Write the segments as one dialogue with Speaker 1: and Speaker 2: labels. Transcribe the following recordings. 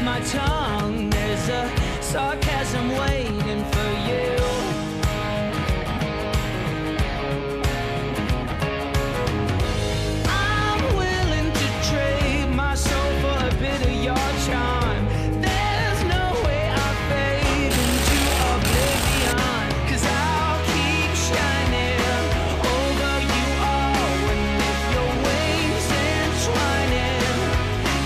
Speaker 1: my tongue. There's a sarcasm waiting for you. I'm willing to trade my soul for a bit of your charm. There's no way I'll fade into oblivion, 'cause I'll keep shining over you all. And if your waves entwining,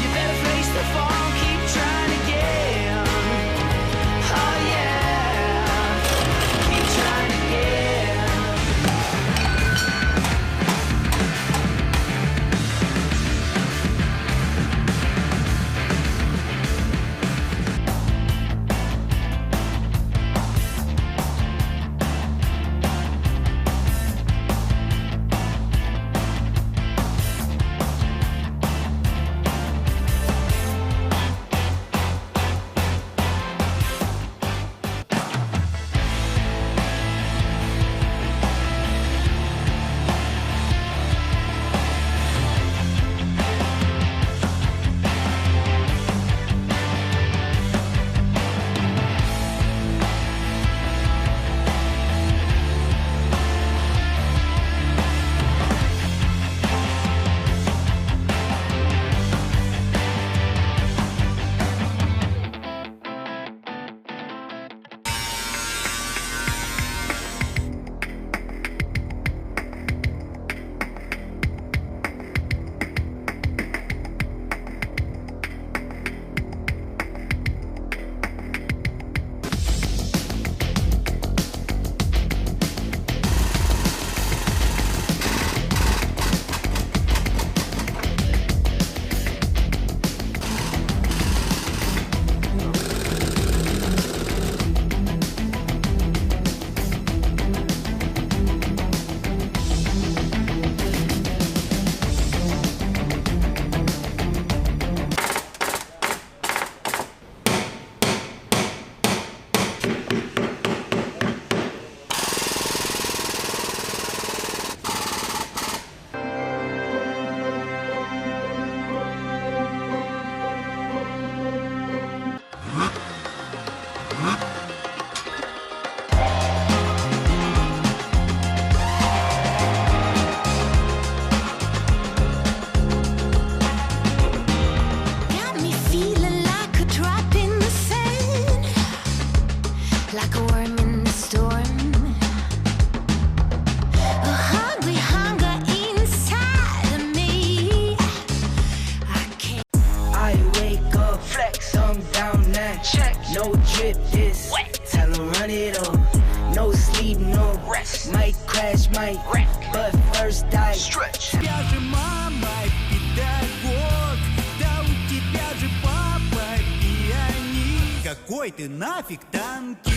Speaker 1: you better face the fall, keep trying again. Oh yeah, keep trying again. Got me feeling like a drop in the sand, like a worm in the storm, a hungry hunger inside of me. I can't.
Speaker 2: I wake up, flex, thumb down now. Check, no drip, this wet. Tell 'em run it up. No sleep, no rest. Might crash, might wreck, but first I stretch.
Speaker 3: тебя же мама педагог, да у тебя же папа пианист. Какой ты нафиг танкист?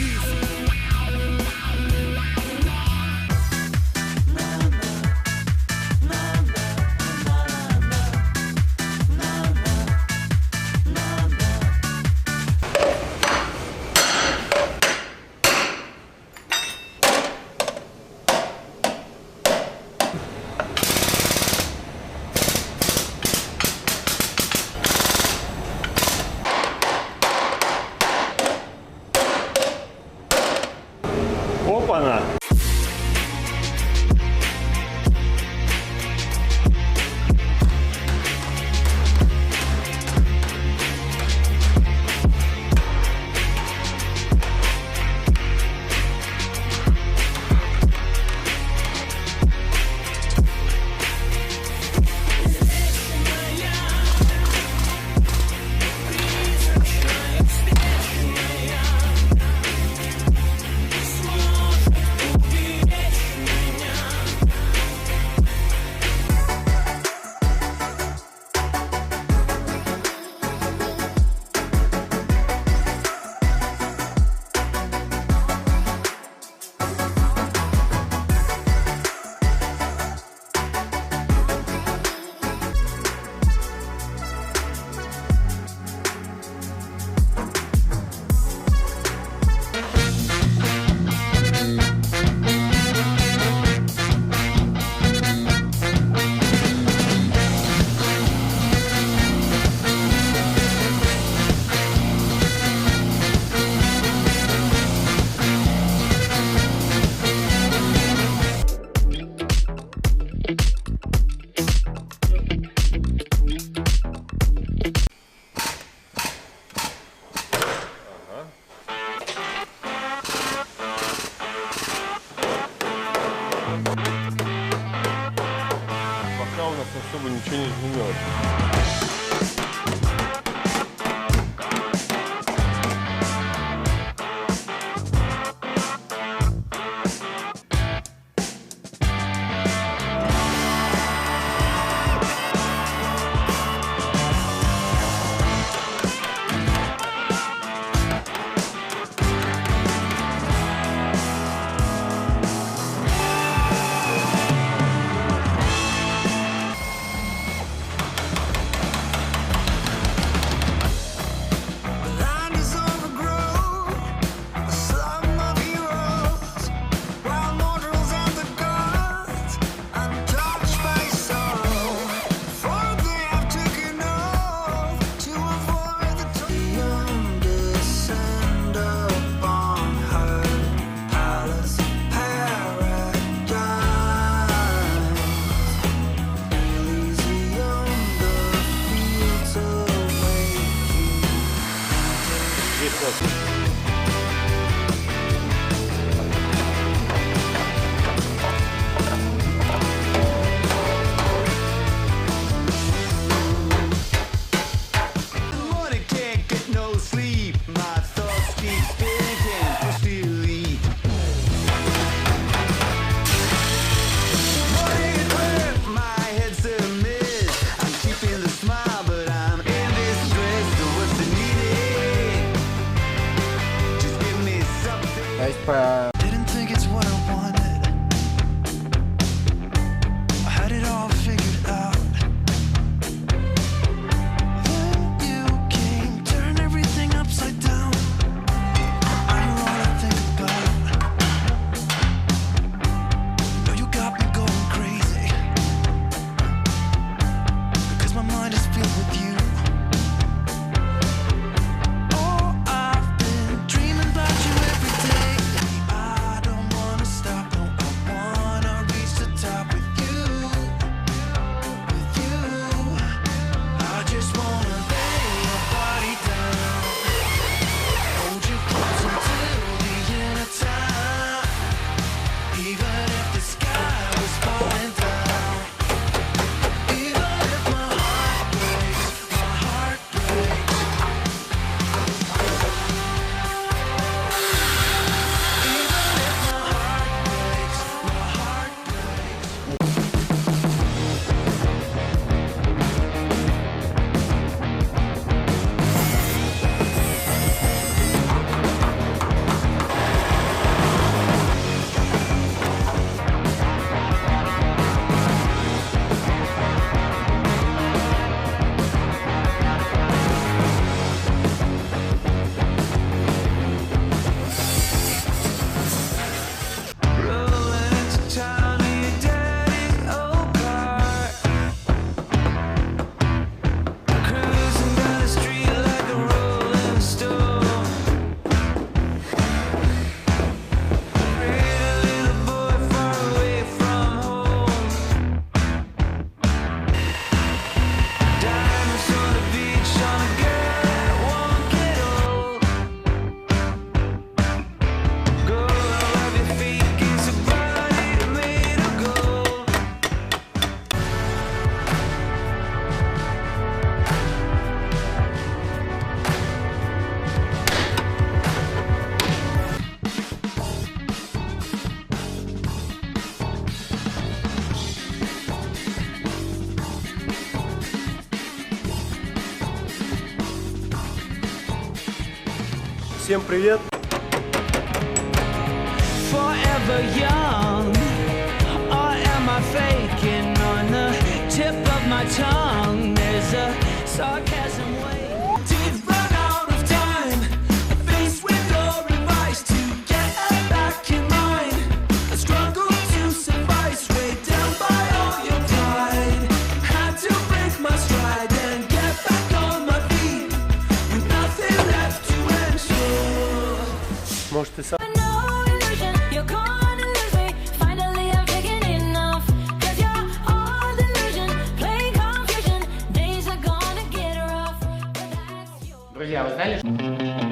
Speaker 4: ничего не изменилось.
Speaker 1: Didn't think it's what I wanted. I had it all figured out. Then you came, turned everything upside down. Now you're all I think about. No, you got me going crazy, because my mind is filled with you. Oh, I've been dreaming about you every day.
Speaker 4: Всем привет!
Speaker 1: Forever young, or am I faking? On the tip of my tongue, there's a sarcasm way. Did run out of time, faced with no advice to get back in line. A struggle to suffice, weighed down by all your pride. Had to break my stride and get back on my feet, with nothing left to ensure.
Speaker 4: Может, ты сам...
Speaker 5: Друзья, вы знали, что...